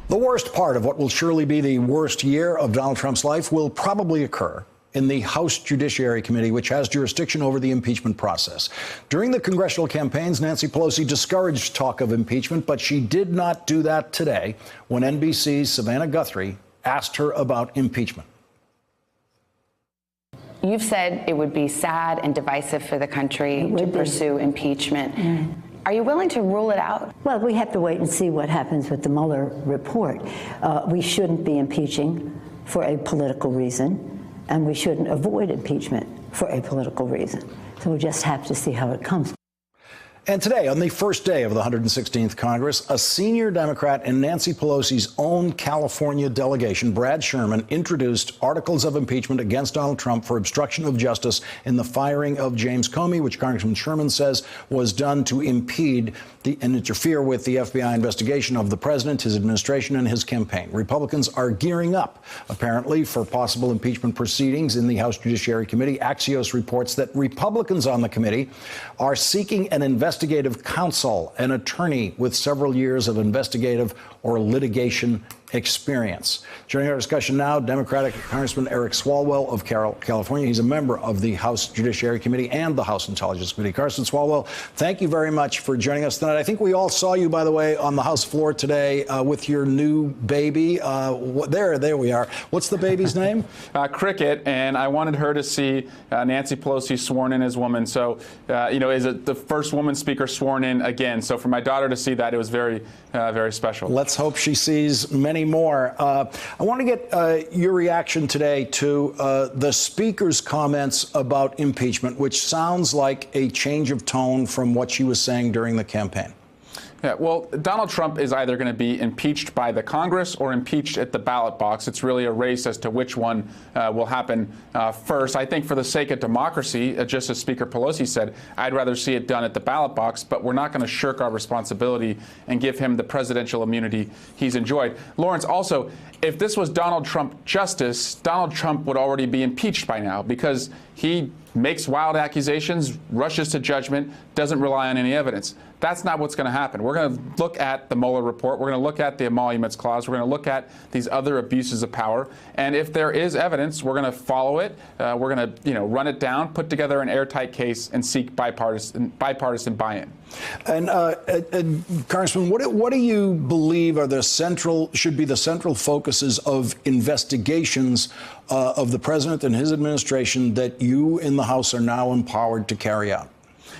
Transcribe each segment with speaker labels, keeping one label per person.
Speaker 1: The worst part of what will surely be the worst year of Donald Trump's life will probably occur in the House Judiciary Committee, which has jurisdiction over the impeachment process. During the congressional campaigns, Nancy Pelosi discouraged talk of impeachment, but she did not do that today when NBC's Savannah Guthrie asked her about impeachment.
Speaker 2: You've said it would be sad and divisive for the country to pursue impeachment. Are you willing to rule it out?
Speaker 3: Well, we have to wait and see what happens with the Mueller report. We shouldn't be impeaching for a political reason, and we shouldn't avoid impeachment for a political reason. So we'll just have to see how it comes.
Speaker 1: And today, on the first day of the 116th Congress, a senior Democrat in Nancy Pelosi's own California delegation, Brad Sherman, introduced articles of impeachment against Donald Trump for obstruction of justice in the firing of James Comey, which Congressman Sherman says was done to impede and interfere with the FBI investigation of the president, his administration, and his campaign. Republicans are gearing up, apparently, for possible impeachment proceedings in the House Judiciary Committee. Axios reports that Republicans on the committee are seeking an investigative counsel, an attorney with several years of investigative or litigation experience. Joining our discussion now, Democratic Congressman Eric Swalwell of California. He's a member of the House Judiciary Committee and the House Intelligence Committee. Congressman Swalwell, thank you very much for joining us tonight. I think we all saw you, by the way, on the House floor today with your new baby. There we are. What's the baby's name?
Speaker 4: Cricket, and I wanted her to see Nancy Pelosi sworn in as woman. So, is it the first woman speaker sworn in again? So for my daughter to see that, it was very, very special.
Speaker 1: Let's hope she sees many more. I want to get your reaction today to the Speaker's comments about impeachment, which sounds like a change of tone from what she was saying during the campaign.
Speaker 4: Yeah, well, Donald Trump is either going to be impeached by the Congress or impeached at the ballot box. It's really a race as to which one will happen first. I think for the sake of democracy, just as Speaker Pelosi said, I'd rather see it done at the ballot box, but we're not going to shirk our responsibility and give him the presidential immunity he's enjoyed. Lawrence, also, if this was Donald Trump justice, Donald Trump would already be impeached by now because he makes wild accusations, rushes to judgment, doesn't rely on any evidence. That's not what's going to happen. We're going to look at the Mueller report. We're going to look at the Emoluments Clause. We're going to look at these other abuses of power. And if there is evidence, we're going to follow it. We're going to, run it down, put together an airtight case, and seek bipartisan buy-in.
Speaker 1: And Congressman, what do you believe are should be the central focuses of investigations of the president and his administration that you in the House are now empowered to carry out?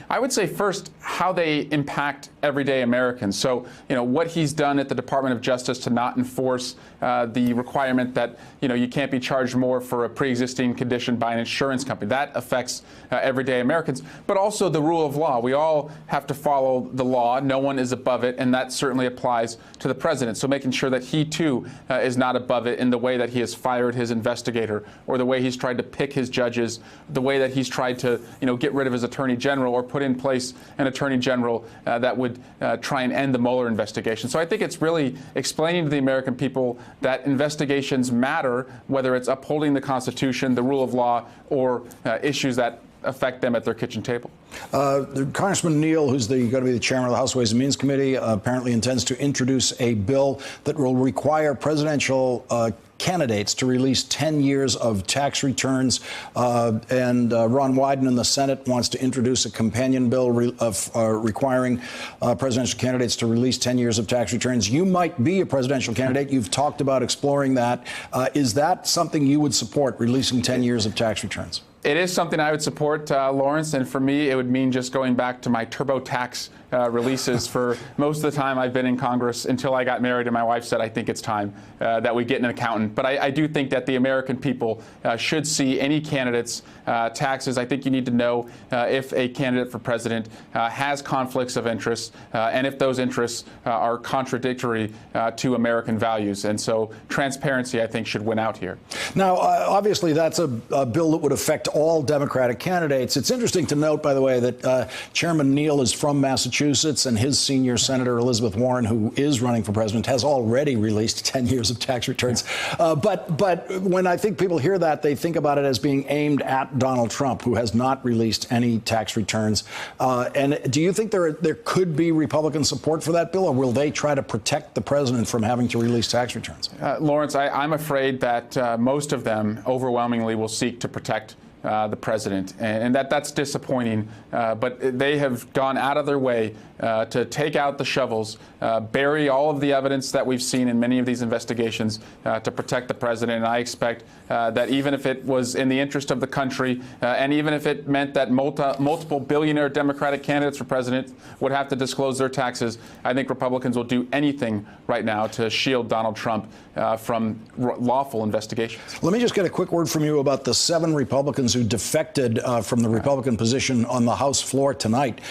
Speaker 4: I would say first how they impact everyday Americans. So, what he's done at the Department of Justice to not enforce the requirement that, you can't be charged more for a pre-existing condition by an insurance company. That affects everyday Americans, but also the rule of law. We all have to follow the law. No one is above it, and that certainly applies to the president. So making sure that he, too, is not above it in the way that he has fired his investigator or the way he's tried to pick his judges, the way that he's tried to, get rid of his attorney general or put in place an attorney general that would try and end the Mueller investigation. So I think it's really explaining to the American people that investigations matter, whether it's upholding the Constitution, the rule of law, or issues that affect them at their kitchen table.
Speaker 1: Congressman Neal, who's going to be the chairman of the House Ways and Means Committee, apparently intends to introduce a bill that will require presidential candidates to release 10 years of tax returns. And Ron Wyden in the Senate wants to introduce a companion bill requiring presidential candidates to release 10 years of tax returns. You might be a presidential candidate. You've talked about exploring that. Is that something you would support, releasing 10 years of tax returns?
Speaker 4: It is something I would support, Lawrence, and for me, it would mean just going back to my TurboTax releases for most of the time I've been in Congress until I got married and my wife said, I think it's time that we get an accountant. But I do think that the American people should see any candidate's taxes. I think you need to know if a candidate for president has conflicts of interest and if those interests are contradictory to American values. And so transparency, I think, should win out here.
Speaker 1: Now, obviously, that's a bill that would affect all Democratic candidates. It's interesting to note, by the way, that Chairman Neal is from Massachusetts. Massachusetts, and his senior Senator Elizabeth Warren, who is running for president, has already released 10 years of tax returns. But when I think people hear that, they think about it as being aimed at Donald Trump, who has not released any tax returns. And do you think there could be Republican support for that bill, or will they try to protect the president from having to release tax returns?
Speaker 4: Lawrence, I'm afraid that most of them overwhelmingly will seek to protect the president, and that's disappointing. But they have gone out of their way to take out the shovels, bury all of the evidence that we've seen in many of these investigations to protect the president. And I expect that even if it was in the interest of the country, and even if it meant that multiple billionaire Democratic candidates for president would have to disclose their taxes, I think Republicans will do anything right now to shield Donald Trump from lawful investigations.
Speaker 1: Let me just get a quick word from you about the 7 Republicans who defected from the Republican position on the House floor tonight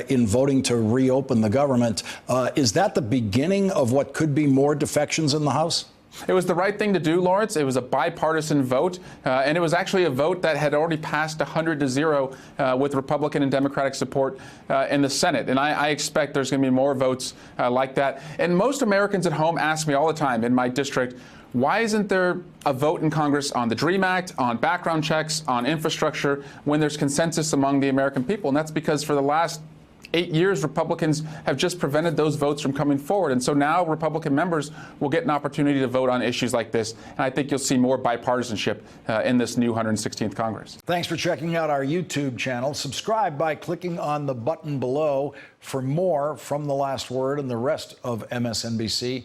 Speaker 1: in voting to reopen the government. Is that the beginning of what could be more defections in the House?
Speaker 4: It was the right thing to do, Lawrence. It was a bipartisan vote, and it was actually a vote that had already passed 100-0 with Republican and Democratic support in the Senate. And I expect there's going to be more votes like that. And most Americans at home ask me all the time in my district, why isn't there a vote in Congress on the DREAM Act, on background checks, on infrastructure, when there's consensus among the American people? And that's because for the last 8 years, Republicans have just prevented those votes from coming forward. And so now Republican members will get an opportunity to vote on issues like this. And I think you'll see more bipartisanship in this new 116th Congress.
Speaker 1: Thanks for checking out our YouTube channel. Subscribe by clicking on the button below for more from The Last Word and the rest of MSNBC.